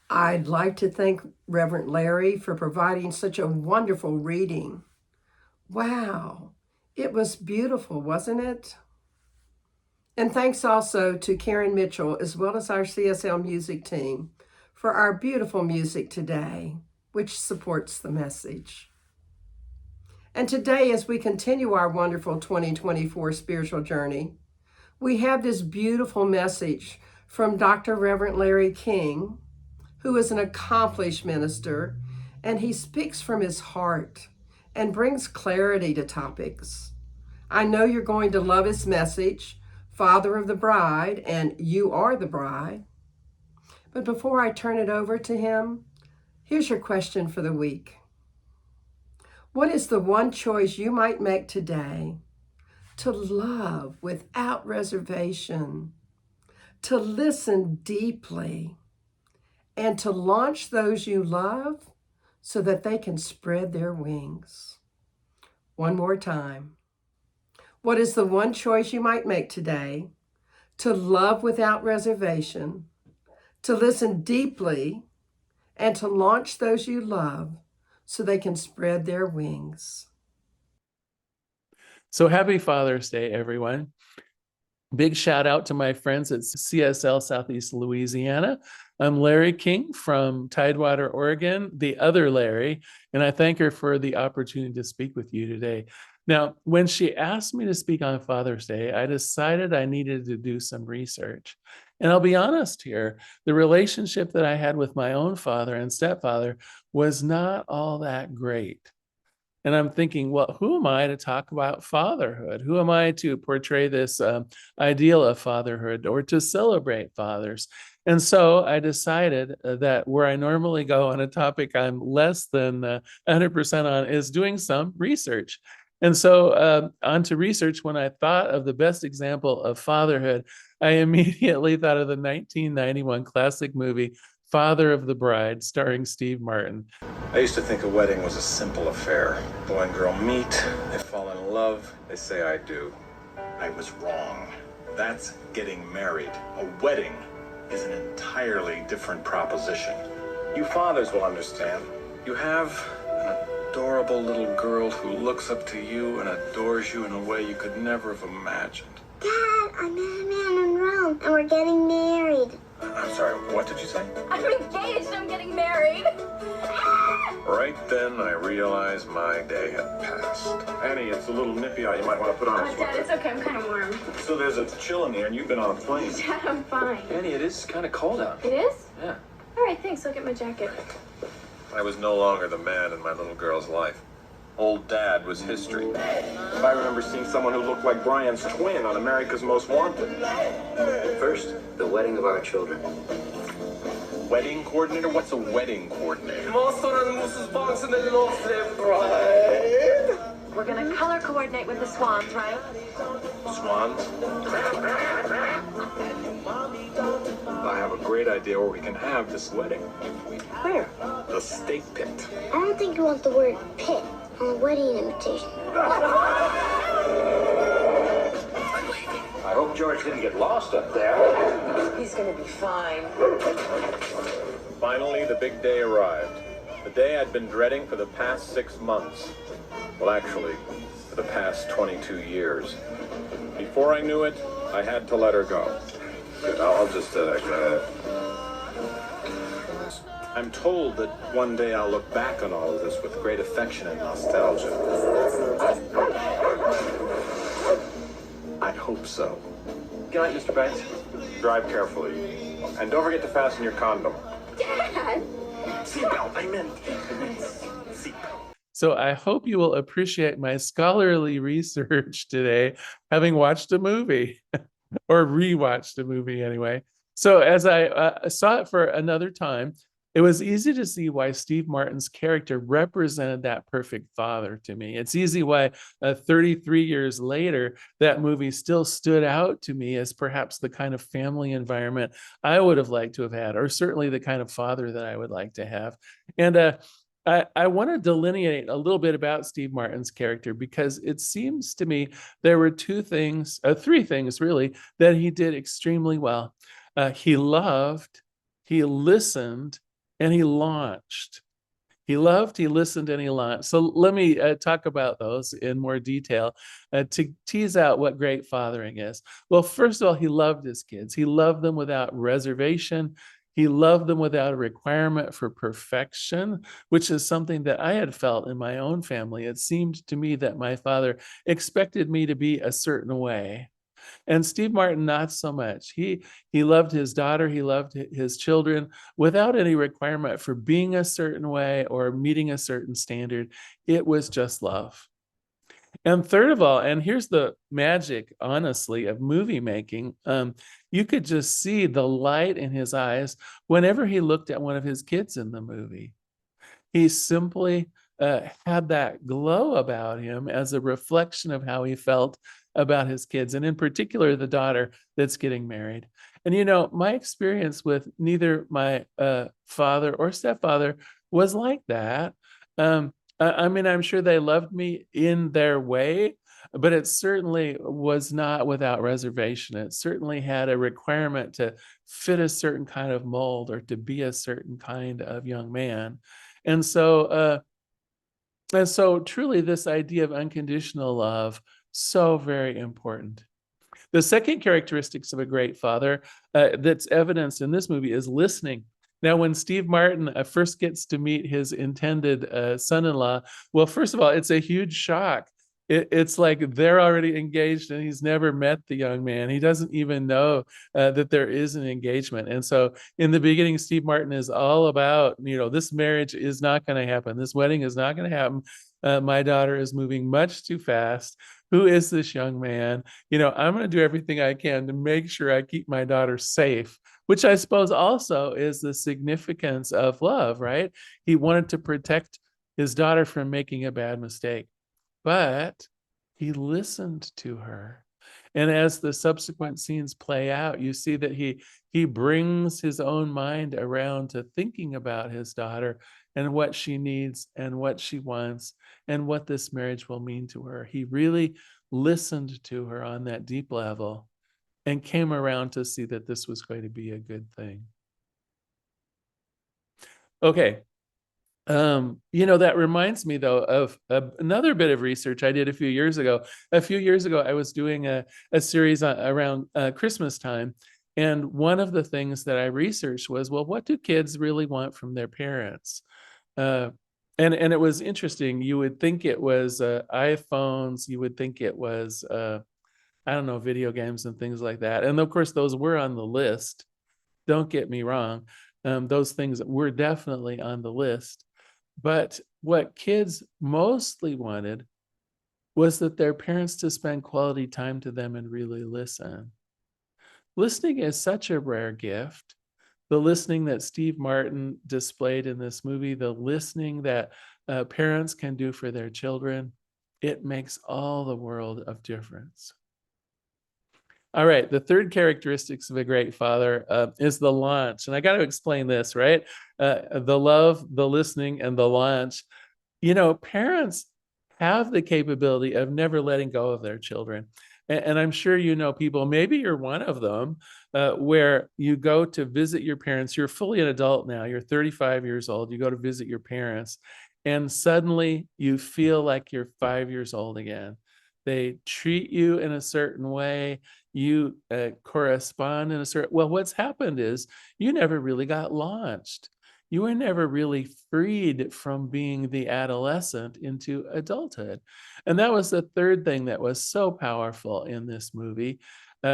I'd like to thank Reverend Larry for providing such a wonderful reading. Wow, it was beautiful, wasn't it? And thanks also to Karen Mitchell, as well as our CSL music team, for our beautiful music today, which supports the message. And today, as we continue our wonderful 2024 spiritual journey, we have this beautiful message from Dr. Reverend Larry King, who is an accomplished minister, and he speaks from his heart and brings clarity to topics. I know you're going to love his message, Father of the Bride, and You Are the Bride. But before I turn it over to him, here's your question for the week. What is the one choice you might make today to love without reservation, to listen deeply, and to launch those you love so that they can spread their wings? One more time. What is the one choice you might make today to love without reservation, to listen deeply, and to launch those you love so they can spread their wings? So happy Father's Day, everyone. Big shout out to my friends at CSL Southeast Louisiana. I'm Larry King from Tidewater, Oregon, the other Larry, and I thank her for the opportunity to speak with you today. Now, when she asked me to speak on Father's Day, I decided I needed to do some research. And I'll be honest here, the relationship that I had with my own father and stepfather was not all that great. And I'm thinking, well, who am I to talk about fatherhood? Who am I to portray this ideal of fatherhood or to celebrate fathers? And so I decided that where I normally go on a topic I'm less than 100% on is doing some research. And so onto research, when I thought of the best example of fatherhood, I immediately thought of the 1991 classic movie, Father of the Bride, starring Steve Martin. I used to think a wedding was a simple affair. Boy and girl meet, they fall in love, they say I do. I was wrong. That's getting married. A wedding is an entirely different proposition. You fathers will understand. You have an adorable little girl who looks up to you and adores you in a way you could never have imagined. Dad, I met a man in Rome and we're getting married. I'm sorry, what did you say? I'm engaged, I'm getting married. Right then, I realized my day had passed. Annie, it's a little nippy out. You might want to put on a sweater. Dad, it's okay, I'm kind of warm. So there's a chill in the air, and you've been on a plane. Dad, I'm fine. Annie, it is kind of cold out. It is? Yeah. All right, thanks, I'll get my jacket. I was no longer the man in my little girl's life. Old Dad was history. If I remember seeing someone who looked like Brian's twin on America's Most Wanted. First, the wedding of our children. Wedding coordinator? What's a wedding coordinator? We're gonna color coordinate with the swans, right? Swans? I have a great idea where we can have this wedding. Where? The steak pit. I don't think you want the word pit on a wedding invitation. I hope George didn't get lost up there. He's gonna be fine. Finally, the big day arrived. The day I'd been dreading for the past 6 months. Well, actually, for the past 22 years. Before I knew it, I had to let her go. Good, I'll just, I'm told that one day I'll look back on all of this with great affection and nostalgia. I hope so. Good night, Mr. Banks. Drive carefully. And don't forget to fasten your condom. Dad! Seatbelt, I meant seatbelt. So I hope you will appreciate my scholarly research today, having watched a movie or rewatched a movie anyway. So as I saw it for another time, it was easy to see why Steve Martin's character represented that perfect father to me. It's easy why 33 years later, that movie still stood out to me as perhaps the kind of family environment I would have liked to have had, or certainly the kind of father that I would like to have. And I want to delineate a little bit about Steve Martin's character, because it seems to me there were three things really, that he did extremely well. He loved, he listened, and he launched. He loved, he listened, and he launched. So let me talk about those in more detail to tease out what great fathering is. Well, first of all, he loved his kids. He loved them without reservation. He loved them without a requirement for perfection, which is something that I had felt in my own family. It seemed to me that my father expected me to be a certain way. And Steve Martin, not so much. He loved his daughter, he loved his children without any requirement for being a certain way or meeting a certain standard. It was just love. And third of all, and here's the magic, honestly, of movie making, you could just see the light in his eyes whenever he looked at one of his kids in the movie. He simply had that glow about him as a reflection of how he felt about his kids, and in particular, the daughter that's getting married. And you know, my experience with neither my father or stepfather was like that. I mean, I'm sure they loved me in their way, but it certainly was not without reservation. It certainly had a requirement to fit a certain kind of mold or to be a certain kind of young man. And so truly this idea of unconditional love, so very important. The second characteristics of a great father that's evidenced in this movie is listening. Now, when Steve Martin first gets to meet his intended son-in-law, well, first of all, it's a huge shock. It's like they're already engaged and he's never met the young man. He doesn't even know that there is an engagement. And so in the beginning, Steve Martin is all about, you know, this marriage is not going to happen. This wedding is not going to happen. My daughter is moving much too fast. Who is this young man? You know, I'm going to do everything I can to make sure I keep my daughter safe, which I suppose also is the significance of love, right? He wanted to protect his daughter from making a bad mistake. But he listened to her. And as the subsequent scenes play out, you see that he brings his own mind around to thinking about his daughter and what she needs and what she wants and what this marriage will mean to her. He really listened to her on that deep level and came around to see that this was going to be a good thing. Okay. You know, that reminds me though of another bit of research I did a few years ago. A few years ago, I was doing a series around Christmas time. And one of the things that I researched was, well, what do kids really want from their parents? And it was interesting. You would think it was iPhones. You would think it was, I don't know, video games and things like that. And of course, those were on the list. Don't get me wrong. Those things were definitely on the list. But what kids mostly wanted was that their parents to spend quality time to them and really listen. Listening is such a rare gift. The listening that Steve Martin displayed in this movie, the listening that parents can do for their children, it makes all the world of difference. All right, the third characteristics of a great father is the launch. And I got to explain this, right? The love, the listening, and the launch. You know, parents have the capability of never letting go of their children. And I'm sure you know people, maybe you're one of them, where you go to visit your parents. You're fully an adult now. You're 35 years old. You go to visit your parents, and suddenly you feel like you're 5 years old again. They treat you in a certain way. You correspond in a certain, well, what's happened is you never really got launched. You were never really freed from being the adolescent into adulthood. And that was the third thing that was so powerful in this movie.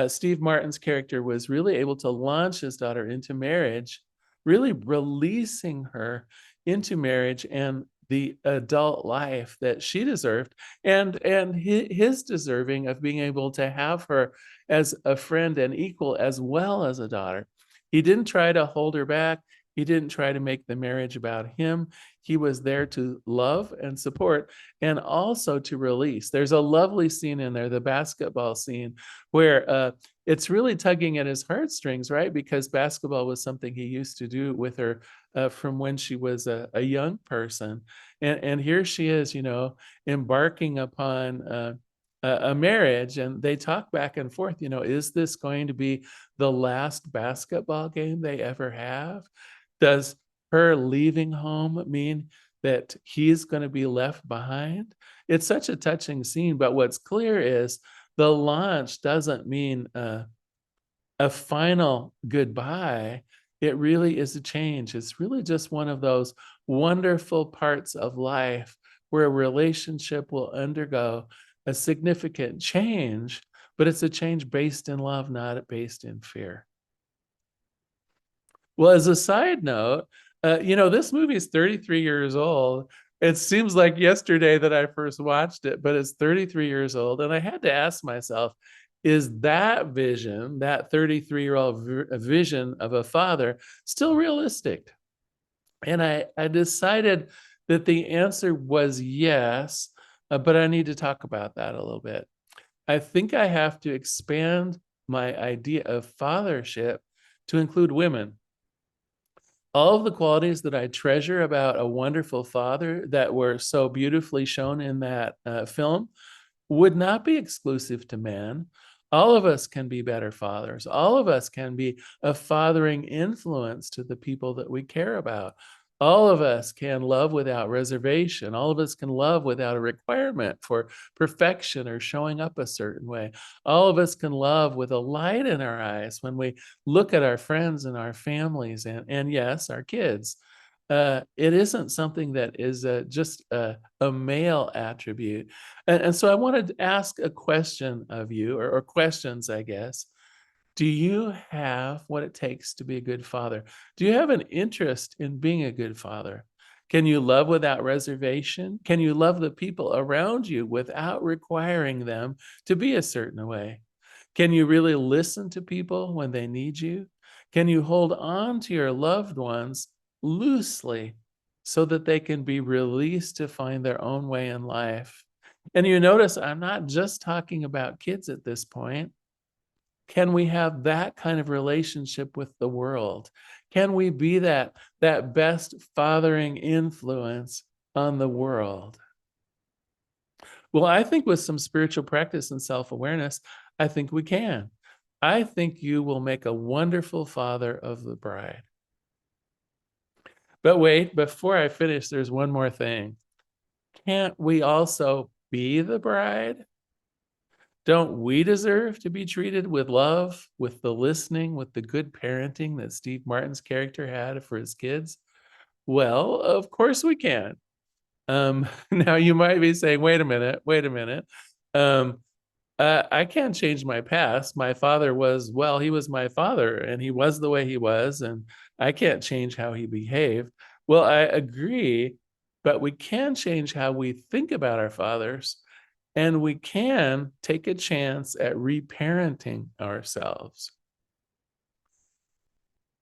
Steve Martin's character was really able to launch his daughter into marriage, really releasing her into marriage and the adult life that she deserved, and his deserving of being able to have her as a friend and equal as well as a daughter. He didn't try to hold her back. He didn't try to make the marriage about him. He was there to love and support and also to release. There's a lovely scene in there, the basketball scene, where it's really tugging at his heartstrings, right? Because basketball was something he used to do with her from when she was a young person. And here she is, you know, embarking upon a marriage, and they talk back and forth, you know, is this going to be the last basketball game they ever have? Does her leaving home mean that he's going to be left behind? It's such a touching scene, but what's clear is the launch doesn't mean a final goodbye. It really is a change. It's really just one of those wonderful parts of life where a relationship will undergo a significant change, but it's a change based in love, not based in fear. Well, as a side note, this movie is 33 years old. It seems like yesterday that I first watched it, but it's 33 years old. And I had to ask myself, is that vision, that 33-year-old vision of a father, still realistic? And I decided that the answer was yes, but I need to talk about that a little bit. I think I have to expand my idea of fathership to include women. All of the qualities that I treasure about a wonderful father that were so beautifully shown in that film would not be exclusive to men. All of us can be better fathers. All of us can be a fathering influence to the people that we care about. All of us can love without reservation. All of us can love without a requirement for perfection or showing up a certain way. All of us can love with a light in our eyes when we look at our friends and our families and yes, our kids. It isn't something that is just a male attribute. And so I wanted to ask a question of you, or questions, I guess. Do you have what it takes to be a good father? Do you have an interest in being a good father? Can you love without reservation? Can you love the people around you without requiring them to be a certain way? Can you really listen to people when they need you? Can you hold on to your loved ones loosely so that they can be released to find their own way in life? And you notice I'm not just talking about kids at this point. Can we have that kind of relationship with the world? Can we be that best fathering influence on the world? Well, I think with some spiritual practice and self-awareness, I think we can. I think you will make a wonderful father of the bride. But wait, before I finish, there's one more thing. Can't we also be the bride? Don't we deserve to be treated with love, with the listening, with the good parenting that Steve Martin's character had for his kids? Well, of course we can. Now you might be saying, wait a minute. I can't change my past. My father he was my father and he was the way he was, and I can't change how he behaved. Well, I agree, but we can change how we think about our fathers, and we can take a chance at reparenting ourselves.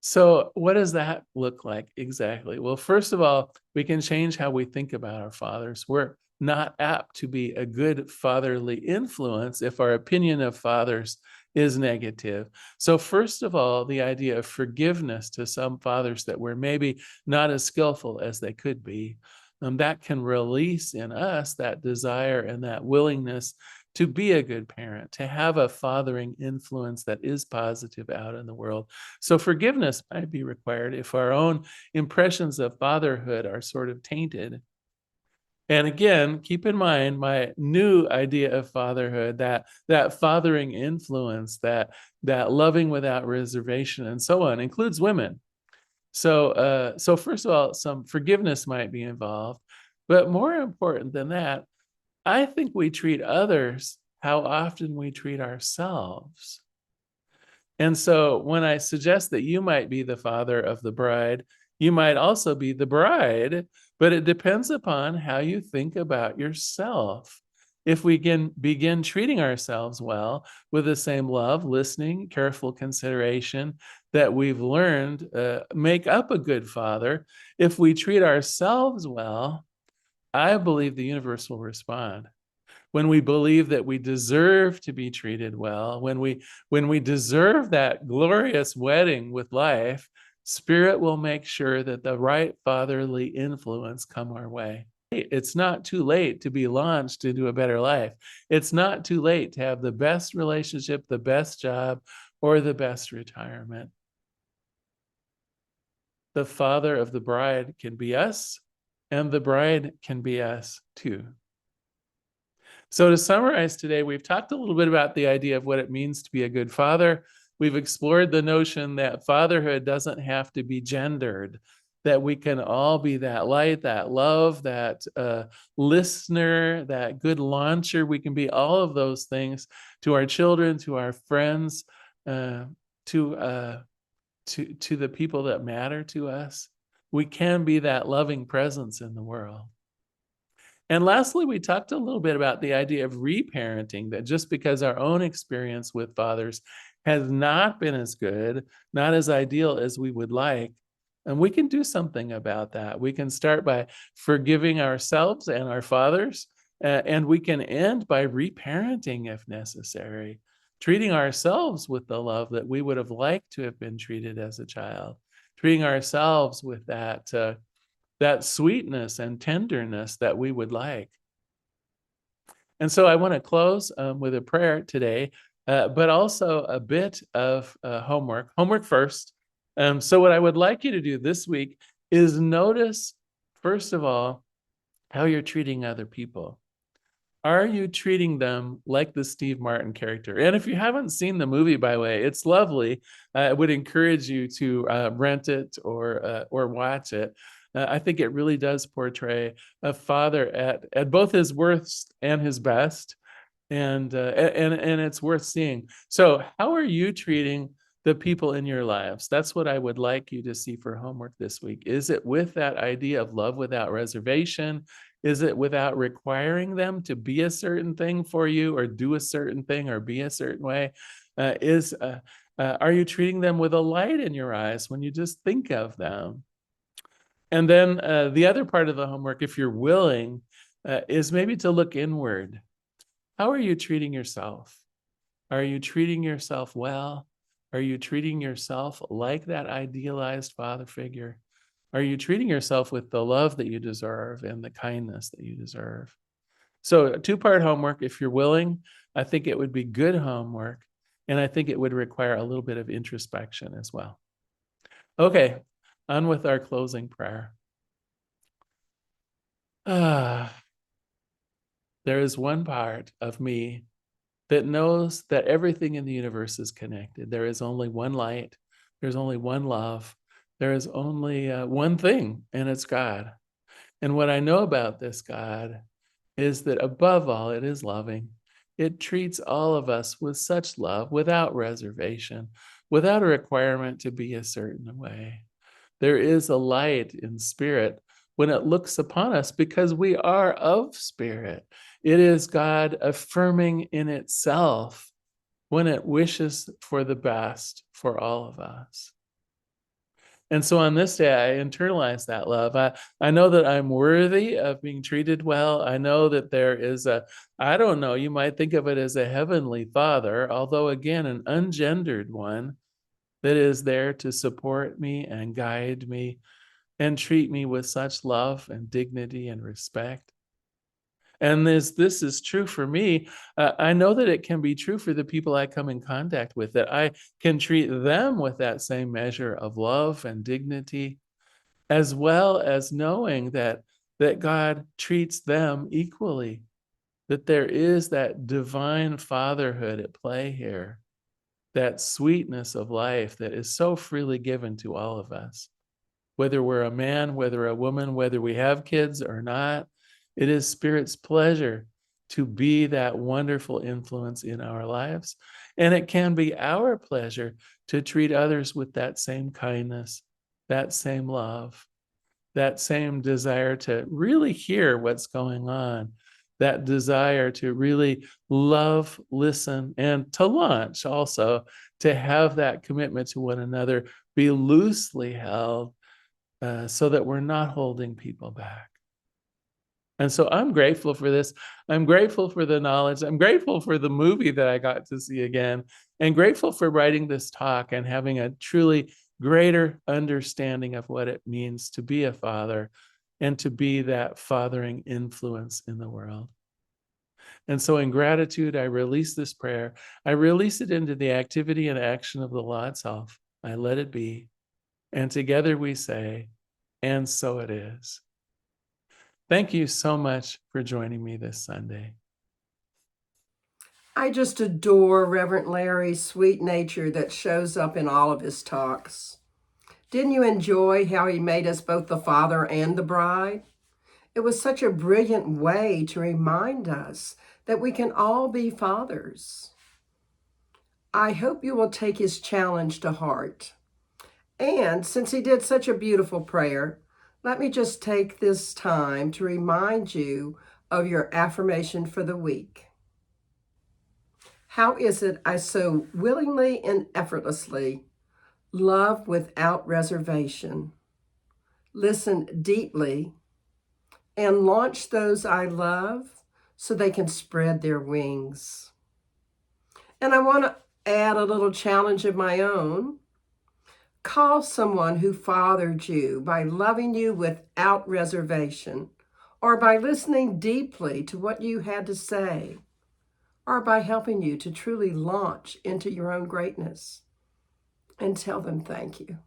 So what does that look like exactly? Well, first of all, we can change how we think about our fathers. We're not apt to be a good fatherly influence if our opinion of fathers is negative. So first of all, the idea of forgiveness to some fathers that were maybe not as skillful as they could be, that can release in us that desire and that willingness to be a good parent, to have a fathering influence that is positive out in the world. So forgiveness might be required if our own impressions of fatherhood are sort of tainted. And again, keep in mind my new idea of fatherhood, that fathering influence, that loving without reservation and so on, includes women. So first of all, some forgiveness might be involved, but more important than that, I think we treat others how often we treat ourselves. And so when I suggest that you might be the father of the bride, you might also be the bride, but it depends upon how you think about yourself. If we can begin treating ourselves well with the same love, listening, careful consideration that we've learned make up a good father, if we treat ourselves well, I believe the universe will respond. When we believe that we deserve to be treated well, when we deserve that glorious wedding with life, Spirit will make sure that the right fatherly influence come our way. It's not too late to be launched into a better life. It's not too late to have the best relationship, the best job, or the best retirement. the father of the bride can be us, and the bride can be us too. So to summarize today, we've talked a little bit about the idea of what it means to be a good father. We've explored the notion that fatherhood doesn't have to be gendered, that we can all be that light, that love, that listener, that good launcher. We can be all of those things to our children, to our friends, to the people that matter to us. We can be that loving presence in the world. And lastly, we talked a little bit about the idea of reparenting, that just because our own experience with fathers has not been as good, not as ideal as we would like, and we can do something about that. We can start by forgiving ourselves and our fathers, and we can end by reparenting if necessary, treating ourselves with the love that we would have liked to have been treated as a child, treating ourselves with that sweetness and tenderness that we would like. And so I want to close with a prayer today, but also a bit of homework. Homework first. So what I would like you to do this week is notice, first of all, how you're treating other people. Are you treating them like the Steve Martin character? And if you haven't seen the movie, by the way, it's lovely. I would encourage you to rent it or watch it. I think it really does portray a father at both his worst and his best, and it's worth seeing. So, how are you treating the people in your lives? That's what I would like you to see for homework this week. Is it with that idea of love without reservation? Is it without requiring them to be a certain thing for you, or do a certain thing, or be a certain way? Are you treating them with a light in your eyes when you just think of them? And then the other part of the homework, if you're willing, is maybe to look inward. How are you treating yourself? Are you treating yourself well? Are you treating yourself like that idealized father figure? Are you treating yourself with the love that you deserve and the kindness that you deserve? So a two-part homework, if you're willing. I think it would be good homework, and I think it would require a little bit of introspection as well. Okay, on with our closing prayer. There is one part of me that knows that everything in the universe is connected. There is only one light. There's only one love. There is only one thing, and it's God. And what I know about this God is that above all, it is loving. It treats all of us with such love, without reservation, without a requirement to be a certain way. There is a light in spirit when it looks upon us because we are of spirit. It is God affirming in itself when it wishes for the best for all of us. And so on this day, I internalize that love. I know that I'm worthy of being treated well. I know that there is I don't know, you might think of it as a heavenly father, although again, an ungendered one that is there to support me and guide me and treat me with such love and dignity and respect. And this is true for me. I know that it can be true for the people I come in contact with, that I can treat them with that same measure of love and dignity, as well as knowing that God treats them equally, that there is that divine fatherhood at play here, that sweetness of life that is so freely given to all of us. Whether we're a man, whether a woman, whether we have kids or not, it is Spirit's pleasure to be that wonderful influence in our lives. And it can be our pleasure to treat others with that same kindness, that same love, that same desire to really hear what's going on, that desire to really love, listen, and to launch also, to have that commitment to one another be loosely held so that we're not holding people back. And so I'm grateful for this. I'm grateful for the knowledge. I'm grateful for the movie that I got to see again, and grateful for writing this talk and having a truly greater understanding of what it means to be a father and to be that fathering influence in the world. And so in gratitude, I release this prayer. I release it into the activity and action of the law itself. I let it be. And together we say, and so it is. Thank you so much for joining me this Sunday. I just adore Reverend Larry's sweet nature that shows up in all of his talks. Didn't you enjoy how he made us both the father and the bride? It was such a brilliant way to remind us that we can all be fathers. I hope you will take his challenge to heart. And since he did such a beautiful prayer, let me just take this time to remind you of your affirmation for the week. How is it I so willingly and effortlessly love without reservation, listen deeply, and launch those I love so they can spread their wings? And I want to add a little challenge of my own. Call someone who fathered you by loving you without reservation, or by listening deeply to what you had to say, or by helping you to truly launch into your own greatness, and tell them thank you.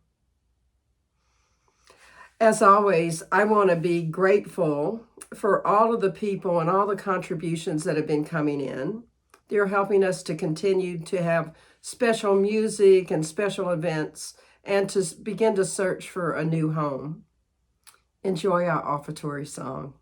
As always, I want to be grateful for all of the people and all the contributions that have been coming in. They're helping us to continue to have special music and special events and to begin to search for a new home. Enjoy our offertory song.